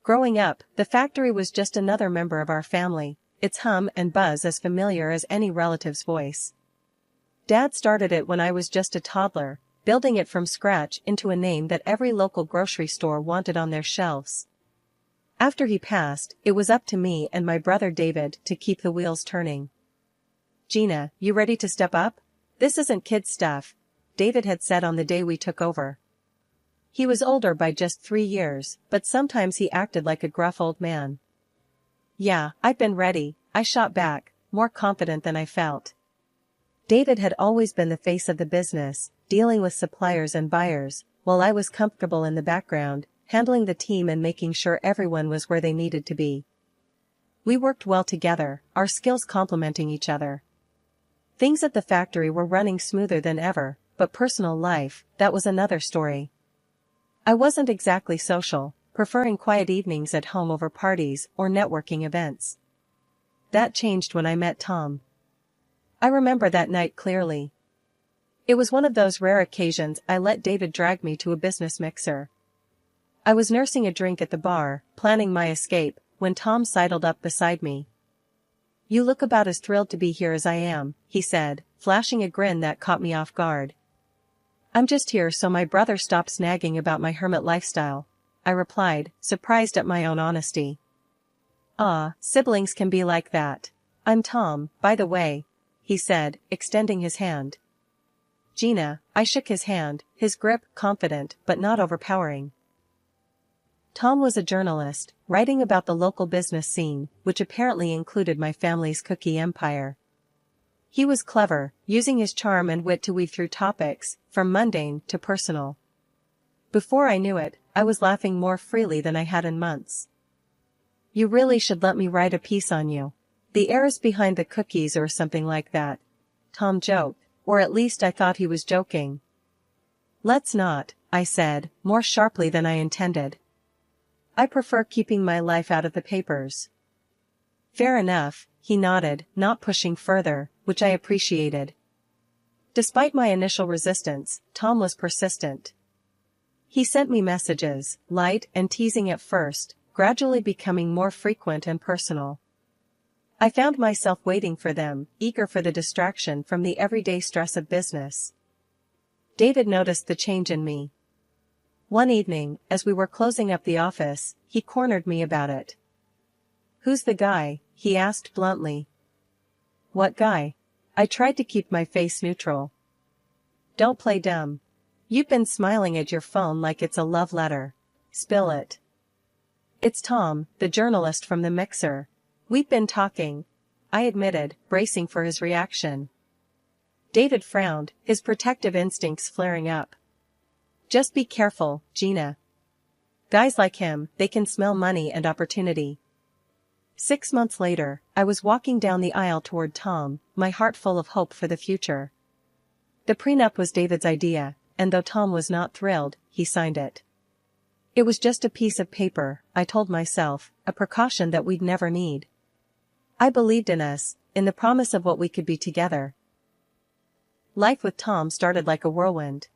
Growing up, the factory was just another member of our family, its hum and buzz as familiar as any relative's voice. Dad started it when I was just a toddler, building it from scratch into a name that every local grocery store wanted on their shelves. After he passed, it was up to me and my brother David to keep the wheels turning. "Gina, you ready to step up? This isn't kid stuff," David had said on the day we took over. He was older by just 3 years, but sometimes he acted like a gruff old man. "Yeah, I've been ready," I shot back, more confident than I felt. David had always been the face of the business, dealing with suppliers and buyers, while I was comfortable in the background, handling the team and making sure everyone was where they needed to be. We worked well together, our skills complementing each other. Things at the factory were running smoother than ever, but personal life, that was another story. I wasn't exactly social, preferring quiet evenings at home over parties or networking events. That changed when I met Tom. I remember that night clearly. It was one of those rare occasions I let David drag me to a business mixer. I was nursing a drink at the bar, planning my escape, when Tom sidled up beside me. "You look about as thrilled to be here as I am," he said, flashing a grin that caught me off guard. "I'm just here so my brother stops nagging about my hermit lifestyle," I replied, surprised at my own honesty. "Ah, siblings can be like that. I'm Tom, by the way," he said, extending his hand. "Gina," I shook his hand, his grip confident but not overpowering. Tom was a journalist, writing about the local business scene, which apparently included my family's cookie empire. He was clever, using his charm and wit to weave through topics, from mundane to personal. Before I knew it, I was laughing more freely than I had in months. "You really should let me write a piece on you. The heiress behind the cookies or something like that," Tom joked, or at least I thought he was joking. "Let's not," I said, more sharply than I intended. "I prefer keeping my life out of the papers." "Fair enough," he nodded, not pushing further, which I appreciated. Despite my initial resistance, Tom was persistent. He sent me messages, light and teasing at first, gradually becoming more frequent and personal. I found myself waiting for them, eager for the distraction from the everyday stress of business. David noticed the change in me. One evening, as we were closing up the office, he cornered me about it. "Who's the guy?" he asked bluntly. "What guy?" I tried to keep my face neutral. "Don't play dumb. You've been smiling at your phone like it's a love letter. Spill it." "It's Tom, the journalist from the mixer. We've been talking," I admitted, bracing for his reaction. David frowned, his protective instincts flaring up. "Just be careful, Gina. Guys like him, they can smell money and opportunity." 6 months later, I was walking down the aisle toward Tom, my heart full of hope for the future. The prenup was David's idea, and though Tom was not thrilled, he signed it. It was just a piece of paper, I told myself, a precaution that we'd never need. I believed in us, in the promise of what we could be together. Life with Tom started like a whirlwind.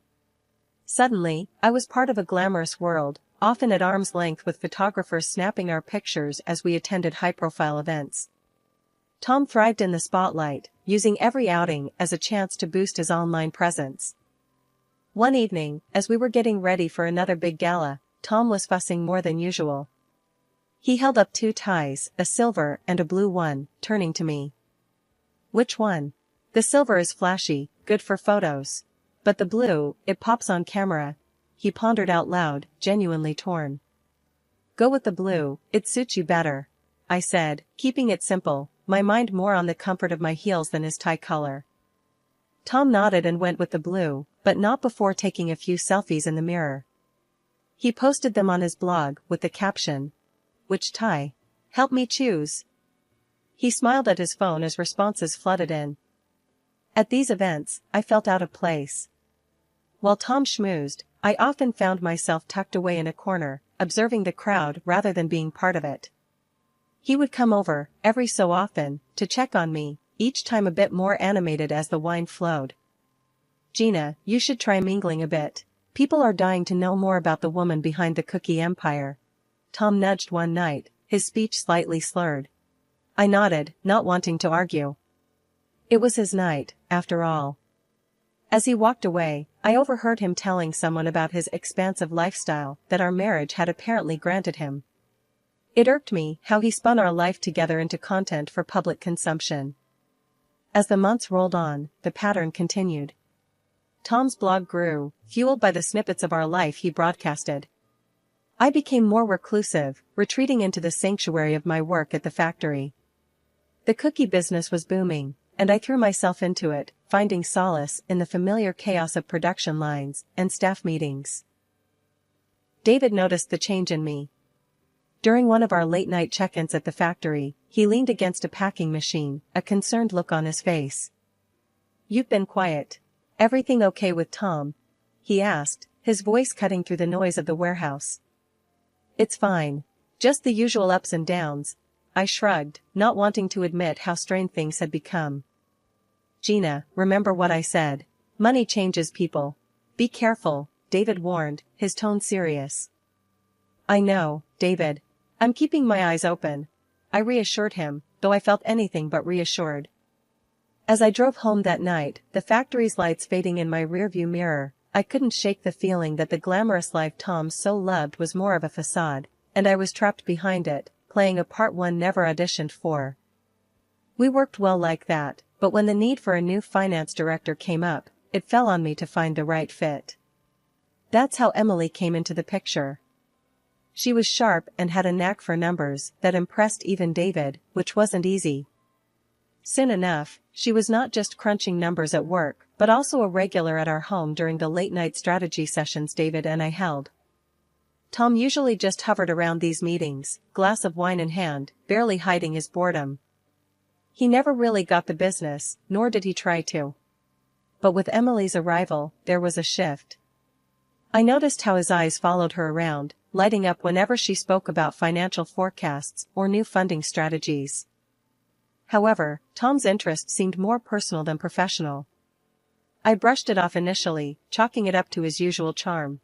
Suddenly, I was part of a glamorous world, often at arm's length with photographers snapping our pictures as we attended high-profile events. Tom thrived in the spotlight, using every outing as a chance to boost his online presence. One evening, as we were getting ready for another big gala, Tom was fussing more than usual. He held up 2 ties, a silver and a blue one, turning to me. "Which one?" "The silver is flashy, good for photos. But the blue, it pops on camera," he pondered out loud, genuinely torn. "Go with the blue, it suits you better," I said, keeping it simple, my mind more on the comfort of my heels than his tie color. Tom nodded and went with the blue, but not before taking a few selfies in the mirror. He posted them on his blog, with the caption, "Which tie? Help me choose." He smiled at his phone as responses flooded in. At these events, I felt out of place. While Tom schmoozed, I often found myself tucked away in a corner, observing the crowd rather than being part of it. He would come over, every so often, to check on me, each time a bit more animated as the wine flowed. "Gina, you should try mingling a bit. People are dying to know more about the woman behind the cookie empire," Tom nudged one night, his speech slightly slurred. I nodded, not wanting to argue. It was his night, after all. As he walked away, I overheard him telling someone about his expansive lifestyle that our marriage had apparently granted him. It irked me how he spun our life together into content for public consumption. As the months rolled on, the pattern continued. Tom's blog grew, fueled by the snippets of our life he broadcasted. I became more reclusive, retreating into the sanctuary of my work at the factory. The cookie business was booming, and I threw myself into it, finding solace in the familiar chaos of production lines and staff meetings. David noticed the change in me. During one of our late-night check-ins at the factory, he leaned against a packing machine, a concerned look on his face. "You've been quiet. Everything okay with Tom?" he asked, his voice cutting through the noise of the warehouse. "It's fine. Just the usual ups and downs," I shrugged, not wanting to admit how strained things had become. "Gina, remember what I said. Money changes people. Be careful," David warned, his tone serious. "I know, David. I'm keeping my eyes open," I reassured him, though I felt anything but reassured. As I drove home that night, the factory's lights fading in my rearview mirror, I couldn't shake the feeling that the glamorous life Tom so loved was more of a facade, and I was trapped behind it, playing a part one never auditioned for. We worked well like that, but when the need for a new finance director came up, it fell on me to find the right fit. That's how Emily came into the picture. She was sharp and had a knack for numbers that impressed even David, which wasn't easy. Soon enough, she was not just crunching numbers at work, but also a regular at our home during the late-night strategy sessions David and I held. Tom usually just hovered around these meetings, glass of wine in hand, barely hiding his boredom. He never really got the business, nor did he try to. But with Emily's arrival, there was a shift. I noticed how his eyes followed her around, lighting up whenever she spoke about financial forecasts or new funding strategies. However, Tom's interest seemed more personal than professional. I brushed it off initially, chalking it up to his usual charm.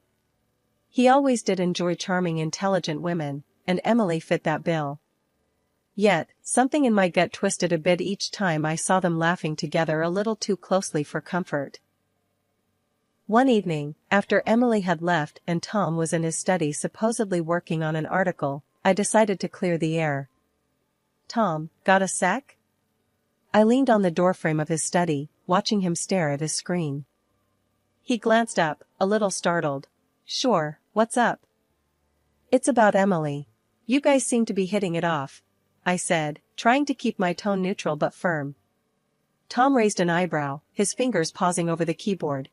He always did enjoy charming, intelligent women, and Emily fit that bill. Yet, something in my gut twisted a bit each time I saw them laughing together a little too closely for comfort. One evening, after Emily had left and Tom was in his study supposedly working on an article, I decided to clear the air. "Tom, got a sec?" I leaned on the doorframe of his study, watching him stare at his screen. He glanced up, a little startled. "Sure, what's up?" "It's about Emily. You guys seem to be hitting it off," I said, trying to keep my tone neutral but firm. Tom raised an eyebrow, his fingers pausing over the keyboard.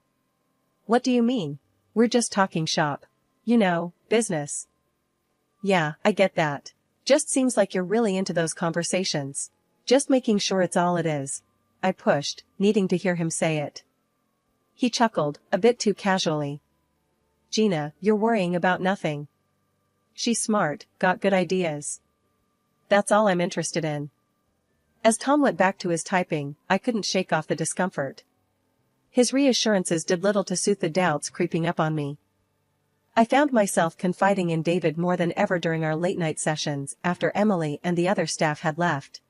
"What do you mean? We're just talking shop. You know, business." "Yeah, I get that. Just seems like you're really into those conversations. Just making sure it's all it is," I pushed, needing to hear him say it. He chuckled, a bit too casually. "Gina, you're worrying about nothing. She's smart, got good ideas. That's all I'm interested in." As Tom went back to his typing, I couldn't shake off the discomfort. His reassurances did little to soothe the doubts creeping up on me. I found myself confiding in David more than ever during our late-night sessions after Emily and the other staff had left.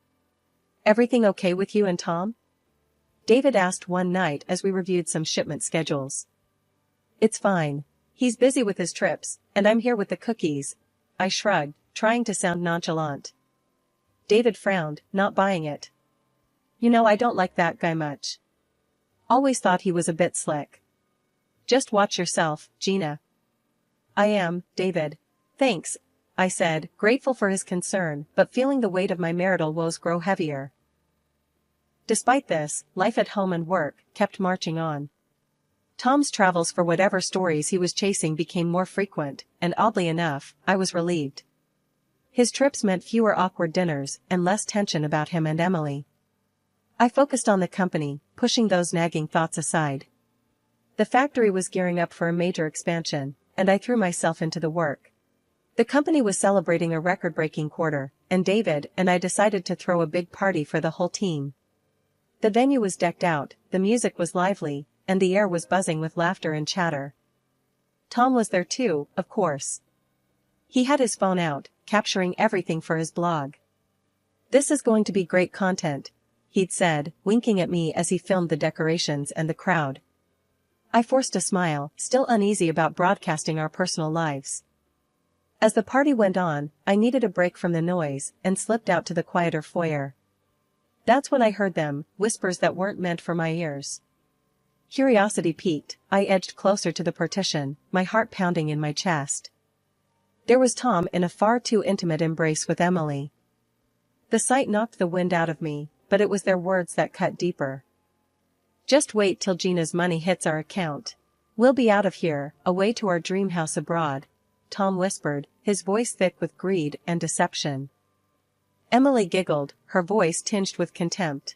"Everything okay with you and Tom?" David asked one night as we reviewed some shipment schedules. "It's fine. He's busy with his trips, and I'm here with the cookies," I shrugged, trying to sound nonchalant. David frowned, not buying it. "You know, I don't like that guy much. Always thought he was a bit slick." "Just watch yourself, Gina." "I am, David. Thanks," I said, grateful for his concern, but feeling the weight of my marital woes grow heavier. Despite this, life at home and work kept marching on. Tom's travels for whatever stories he was chasing became more frequent, and oddly enough, I was relieved. His trips meant fewer awkward dinners and less tension about him and Emily. I focused on the company, pushing those nagging thoughts aside. The factory was gearing up for a major expansion, and I threw myself into the work. The company was celebrating a record-breaking quarter, and David and I decided to throw a big party for the whole team. The venue was decked out, the music was lively, and the air was buzzing with laughter and chatter. Tom was there too, of course. He had his phone out, capturing everything for his blog. "This is going to be great content," he'd said, winking at me as he filmed the decorations and the crowd. I forced a smile, still uneasy about broadcasting our personal lives. As the party went on, I needed a break from the noise and slipped out to the quieter foyer. That's when I heard them, whispers that weren't meant for my ears. Curiosity piqued, I edged closer to the partition, my heart pounding in my chest. There was Tom in a far too intimate embrace with Emily. The sight knocked the wind out of me, but it was their words that cut deeper. "Just wait till Gina'S money hits our account. We'll be out of here, away to our dream house abroad," Tom whispered, his voice thick with greed and deception. Emily giggled, her voice tinged with contempt.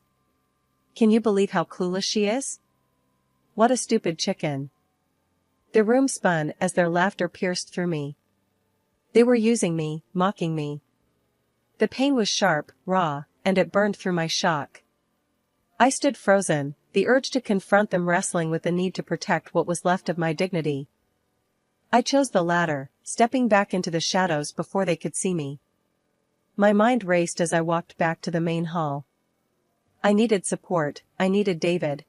"Can you believe how clueless she is? What a stupid chicken." The room spun as their laughter pierced through me. They were using me, mocking me. The pain was sharp, raw, and it burned through my shock. I stood frozen, the urge to confront them wrestling with the need to protect what was left of my dignity. I chose the latter, stepping back into the shadows before they could see me. My mind raced as I walked back to the main hall. I needed support, I needed David.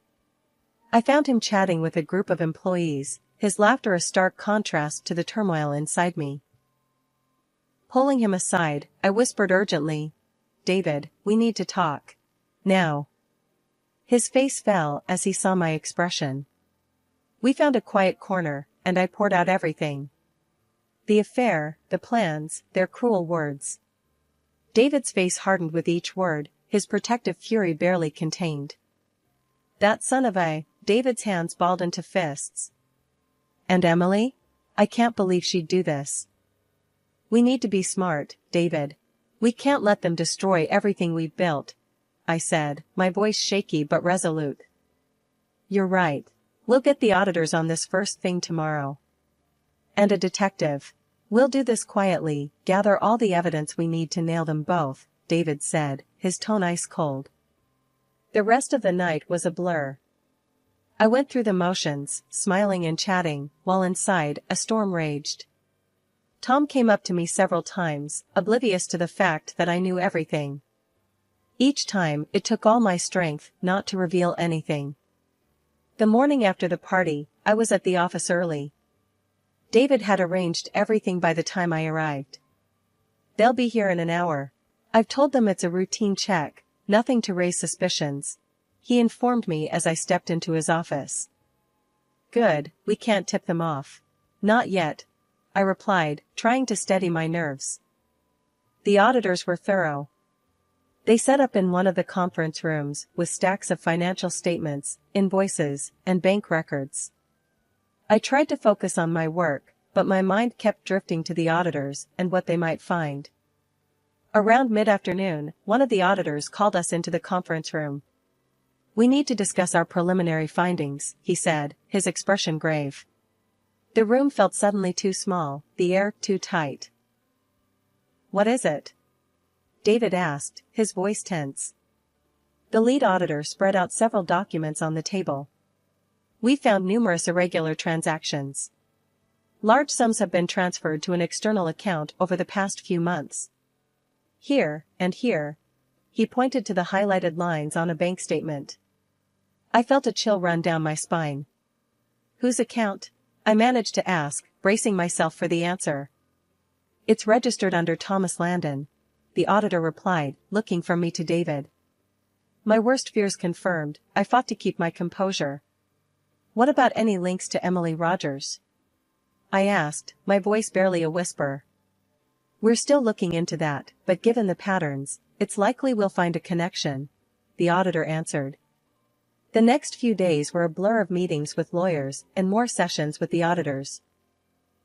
I found him chatting with a group of employees, his laughter a stark contrast to the turmoil inside me. Pulling him aside, I whispered urgently, "David, we need to talk. Now." His face fell as he saw my expression. We found a quiet corner, and I poured out everything. The affair, the plans, their cruel words. David's face hardened with each word, his protective fury barely contained. "That son of a..." David's hands balled into fists. "And Emily? I can't believe she'd do this. We need to be smart, David. We can't let them destroy everything we've built," I said, my voice shaky but resolute. "You're right. We'll get the auditors on this first thing tomorrow. And a detective. We'll do this quietly, gather all the evidence we need to nail them both," David said, his tone ice cold. The rest of the night was a blur. I went through the motions, smiling and chatting, while inside, a storm raged. Tom came up to me several times, oblivious to the fact that I knew everything. Each time, it took all my strength not to reveal anything. The morning after the party, I was at the office early. David had arranged everything by the time I arrived. "They'll be here in an hour. I've told them it's a routine check, nothing to raise suspicions," he informed me as I stepped into his office. "Good, we can't tip them off." "Not yet," I replied, trying to steady my nerves. The auditors were thorough. They set up in one of the conference rooms, with stacks of financial statements, invoices, and bank records. I tried to focus on my work, but my mind kept drifting to the auditors and what they might find. Around mid-afternoon, one of the auditors called us into the conference room. "We need to discuss our preliminary findings," he said, his expression grave. The room felt suddenly too small, the air too tight. "What is it?" David asked, his voice tense. The lead auditor spread out several documents on the table. "We found numerous irregular transactions. Large sums have been transferred to an external account over the past few months. Here, and here." He pointed to the highlighted lines on a bank statement. I felt a chill run down my spine. "Whose account?" I managed to ask, bracing myself for the answer. "It's registered under Thomas Landon," the auditor replied, looking from me to David. My worst fears confirmed, I fought to keep my composure. "What about any links to Emily Rogers?" I asked, my voice barely a whisper. "We're still looking into that, but given the patterns, it's likely we'll find a connection," the auditor answered. The next few days were a blur of meetings with lawyers and more sessions with the auditors.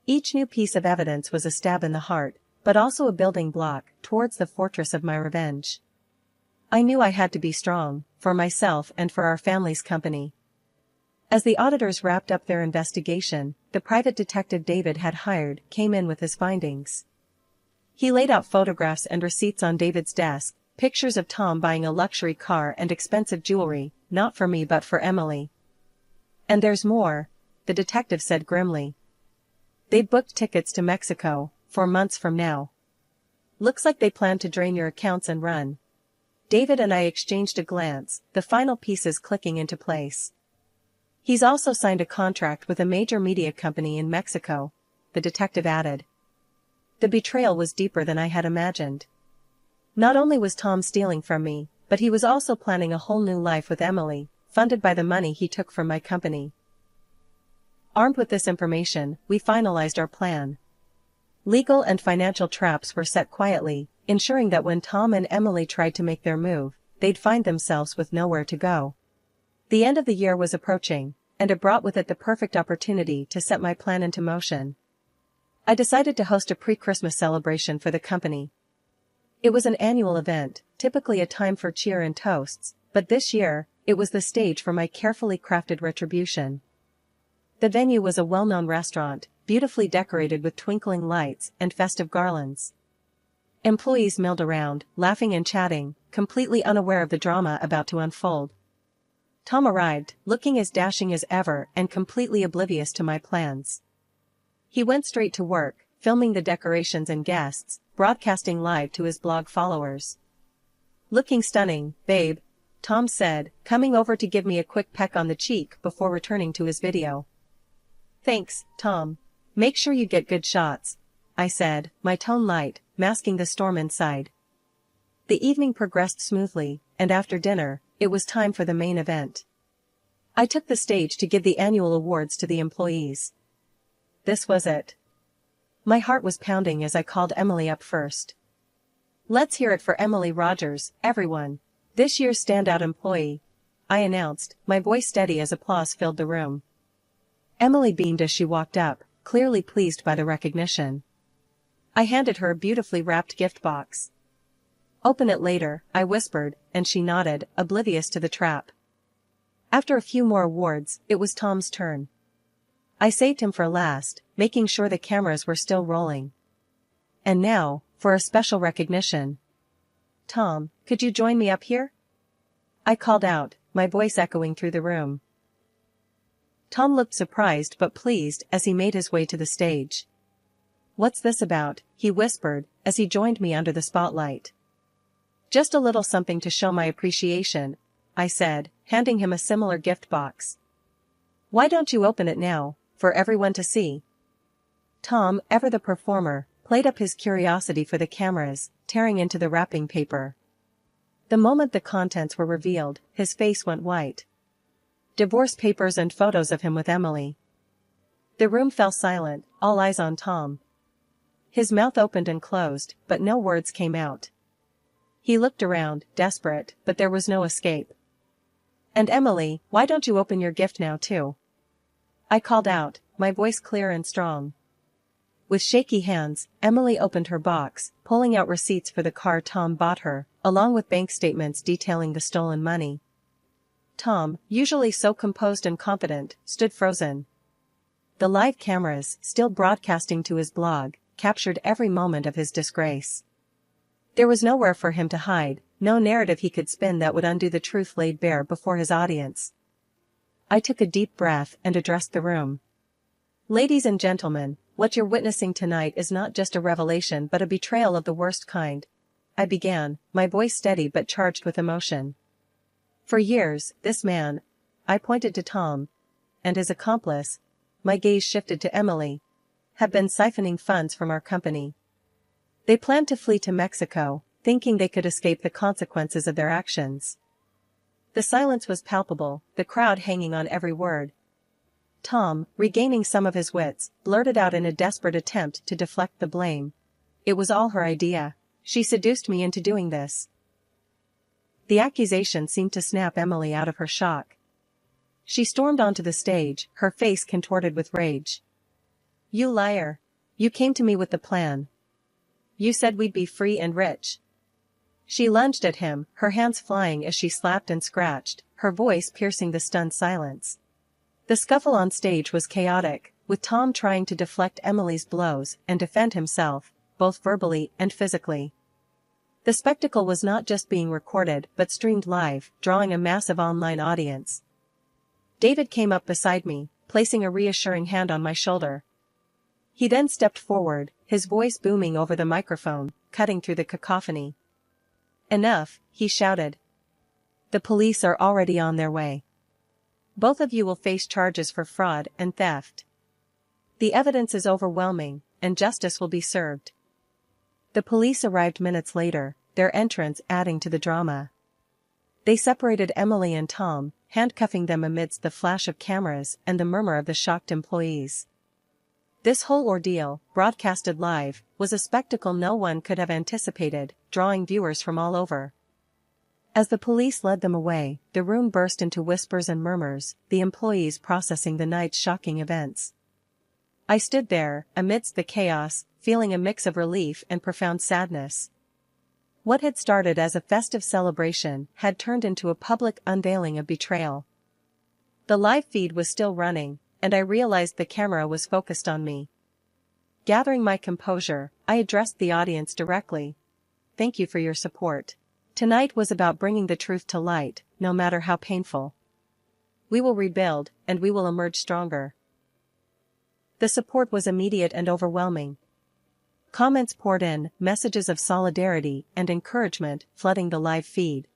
Each new piece of evidence was a stab in the heart, but also a building block towards the fortress of my revenge. I knew I had to be strong, for myself and for our family's company. As the auditors wrapped up their investigation, the private detective David had hired came in with his findings. He laid out photographs and receipts on David's desk, pictures of Tom buying a luxury car and expensive jewelry, not for me but for Emily. "And there's more," the detective said grimly. "They booked tickets to Mexico, 4 months from now. Looks like they plan to drain your accounts and run. David and I exchanged a glance, the final pieces clicking into place. He's also signed a contract with a major media company in Mexico, the detective added. The betrayal was deeper than I had imagined. Not only was Tom stealing from me, but he was also planning a whole new life with Emily, funded by the money he took from my company. Armed with this information, we finalized our plan. Legal and financial traps were set quietly, ensuring that when Tom and Emily tried to make their move, they'd find themselves with nowhere to go. The end of the year was approaching, and it brought with it the perfect opportunity to set my plan into motion. I decided to host a pre-Christmas celebration for the company. It was an annual event, typically a time for cheer and toasts, but this year, it was the stage for my carefully crafted retribution. The venue was a well-known restaurant, beautifully decorated with twinkling lights and festive garlands. Employees milled around, laughing and chatting, completely unaware of the drama about to unfold. Tom arrived, looking as dashing as ever and completely oblivious to my plans. He went straight to work, filming the decorations and guests, broadcasting live to his blog followers. "Looking stunning, babe," Tom said, coming over to give me a quick peck on the cheek before returning to his video. "Thanks, Tom. Make sure you get good shots," I said, my tone light, masking the storm inside. The evening progressed smoothly, and after dinner, it was time for the main event. I took the stage to give the annual awards to the employees. This was it. My heart was pounding as I called Emily up first. "Let's hear it for Emily Rogers, everyone. This year's standout employee," I announced, my voice steady as applause filled the room. Emily beamed as she walked up, clearly pleased by the recognition. I handed her a beautifully wrapped gift box. "Open it later," I whispered, and she nodded, oblivious to the trap. After a few more awards, it was Tom's turn. I saved him for last, making sure the cameras were still rolling. "And now, for a special recognition. Tom, could you join me up here?" I called out, my voice echoing through the room. Tom looked surprised but pleased as he made his way to the stage. "What's this about?" he whispered, as he joined me under the spotlight. "Just a little something to show my appreciation," I said, handing him a similar gift box. "Why don't you open it now, for everyone to see?" Tom, ever the performer, played up his curiosity for the cameras, tearing into the wrapping paper. The moment the contents were revealed, his face went white. Divorce papers and photos of him with Emily. The room fell silent, all eyes on Tom. His mouth opened and closed, but no words came out. He looked around, desperate, but there was no escape. "And Emily, why don't you open your gift now too?" I called out, my voice clear and strong. With shaky hands, Emily opened her box, pulling out receipts for the car Tom bought her, along with bank statements detailing the stolen money. Tom, usually so composed and confident, stood frozen. The live cameras, still broadcasting to his blog, captured every moment of his disgrace. There was nowhere for him to hide, no narrative he could spin that would undo the truth laid bare before his audience. I took a deep breath and addressed the room. "Ladies and gentlemen, what you're witnessing tonight is not just a revelation but a betrayal of the worst kind," I began, my voice steady but charged with emotion. "For years, this man," I pointed to Tom, "and his accomplice," my gaze shifted to Emily, "have been siphoning funds from our company. They planned to flee to Mexico, thinking they could escape the consequences of their actions." The silence was palpable, the crowd hanging on every word. Tom, regaining some of his wits, blurted out in a desperate attempt to deflect the blame. "It was all her idea. She seduced me into doing this." The accusation seemed to snap Emily out of her shock. She stormed onto the stage, her face contorted with rage. "You liar. You came to me with the plan. You said we'd be free and rich." She lunged at him, her hands flying as she slapped and scratched, her voice piercing the stunned silence. The scuffle on stage was chaotic, with Tom trying to deflect Emily's blows and defend himself, both verbally and physically. The spectacle was not just being recorded but streamed live, drawing a massive online audience. David came up beside me, placing a reassuring hand on my shoulder. He then stepped forward, his voice booming over the microphone, cutting through the cacophony. "Enough," he shouted. "The police are already on their way. Both of you will face charges for fraud and theft. The evidence is overwhelming, and justice will be served." The police arrived minutes later, their entrance adding to the drama. They separated Emily and Tom, handcuffing them amidst the flash of cameras and the murmur of the shocked employees. This whole ordeal, broadcasted live, was a spectacle no one could have anticipated, drawing viewers from all over. As the police led them away, the room burst into whispers and murmurs, the employees processing the night's shocking events. I stood there, amidst the chaos, feeling a mix of relief and profound sadness. What had started as a festive celebration had turned into a public unveiling of betrayal. The live feed was still running, and I realized the camera was focused on me. Gathering my composure, I addressed the audience directly. "Thank you for your support. Tonight was about bringing the truth to light, no matter how painful. We will rebuild, and we will emerge stronger." The support was immediate and overwhelming. Comments poured in, messages of solidarity and encouragement flooding the live feed.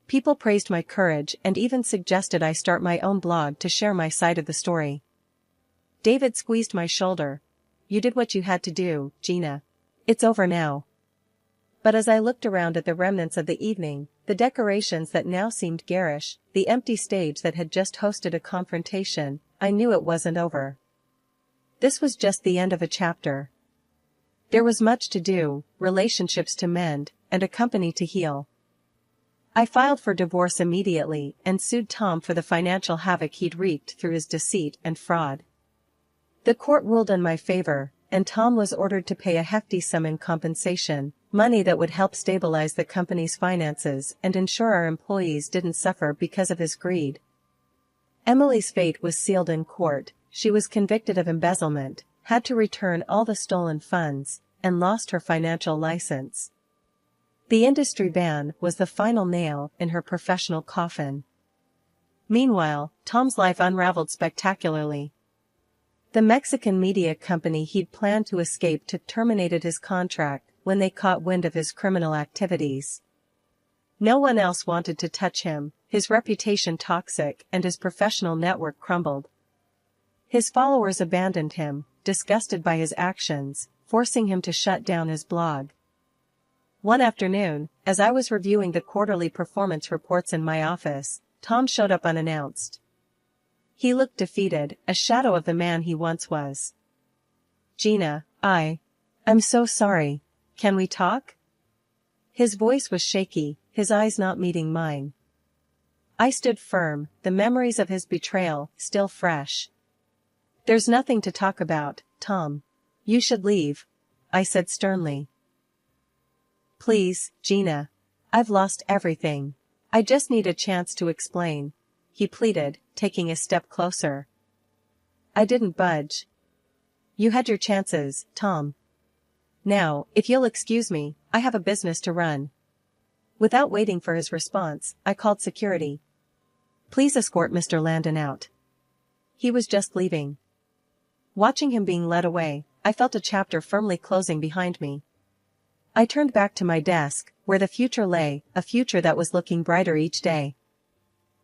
People praised my courage and even suggested I start my own blog to share my side of the story. David squeezed my shoulder. "You did what you had to do, Gina. It's over now." But as I looked around at the remnants of the evening, the decorations that now seemed garish, the empty stage that had just hosted a confrontation, I knew it wasn't over. This was just the end of a chapter. There was much to do, relationships to mend, and a company to heal. I filed for divorce immediately and sued Tom for the financial havoc he'd wreaked through his deceit and fraud. The court ruled in my favor, and Tom was ordered to pay a hefty sum in compensation, money that would help stabilize the company's finances and ensure our employees didn't suffer because of his greed. Emily's fate was sealed in court. She was convicted of embezzlement, had to return all the stolen funds, and lost her financial license. The industry ban was the final nail in her professional coffin. Meanwhile, Tom's life unraveled spectacularly. The Mexican media company he'd planned to escape to terminated his contract when they caught wind of his criminal activities. No one else wanted to touch him, his reputation toxic and his professional network crumbled. His followers abandoned him, disgusted by his actions, forcing him to shut down his blog. One afternoon, as I was reviewing the quarterly performance reports in my office, Tom showed up unannounced. He looked defeated, a shadow of the man he once was. "Gina, I'm so sorry. Can we talk?" His voice was shaky, his eyes not meeting mine. I stood firm, the memories of his betrayal still fresh. "There's nothing to talk about, Tom. You should leave," I said sternly. "Please, Gina. I've lost everything. I just need a chance to explain," he pleaded, taking a step closer. I didn't budge. "You had your chances, Tom. Now, if you'll excuse me, I have a business to run." Without waiting for his response, I called security. "Please escort Mr. Landon out." He was just leaving. Watching him being led away, I felt a chapter firmly closing behind me. I turned back to my desk, where the future lay, a future that was looking brighter each day.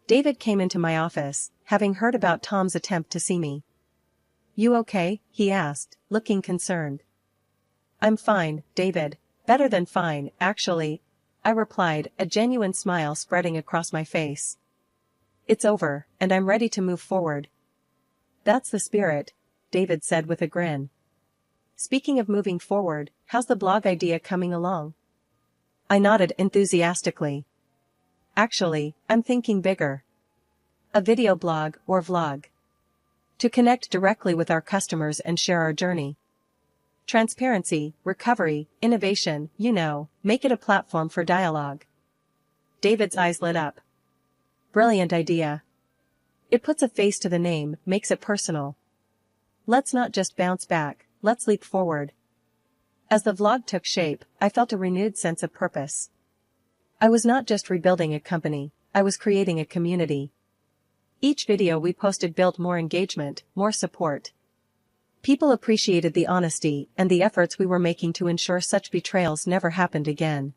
David came into my office, having heard about Tom's attempt to see me. "You okay?" he asked, looking concerned. "I'm fine, David. Better than fine, actually," I replied, a genuine smile spreading across my face. "It's over, and I'm ready to move forward." "That's the spirit," David said with a grin. "Speaking of moving forward, how's the blog idea coming along?" I nodded enthusiastically. "Actually, I'm thinking bigger. A video blog or vlog. To connect directly with our customers and share our journey. Transparency, recovery, innovation, make it a platform for dialogue." David's eyes lit up. "Brilliant idea. It puts a face to the name, makes it personal. Let's not just bounce back, let's leap forward." As the vlog took shape, I felt a renewed sense of purpose. I was not just rebuilding a company, I was creating a community. Each video we posted built more engagement, more support. People appreciated the honesty and the efforts we were making to ensure such betrayals never happened again.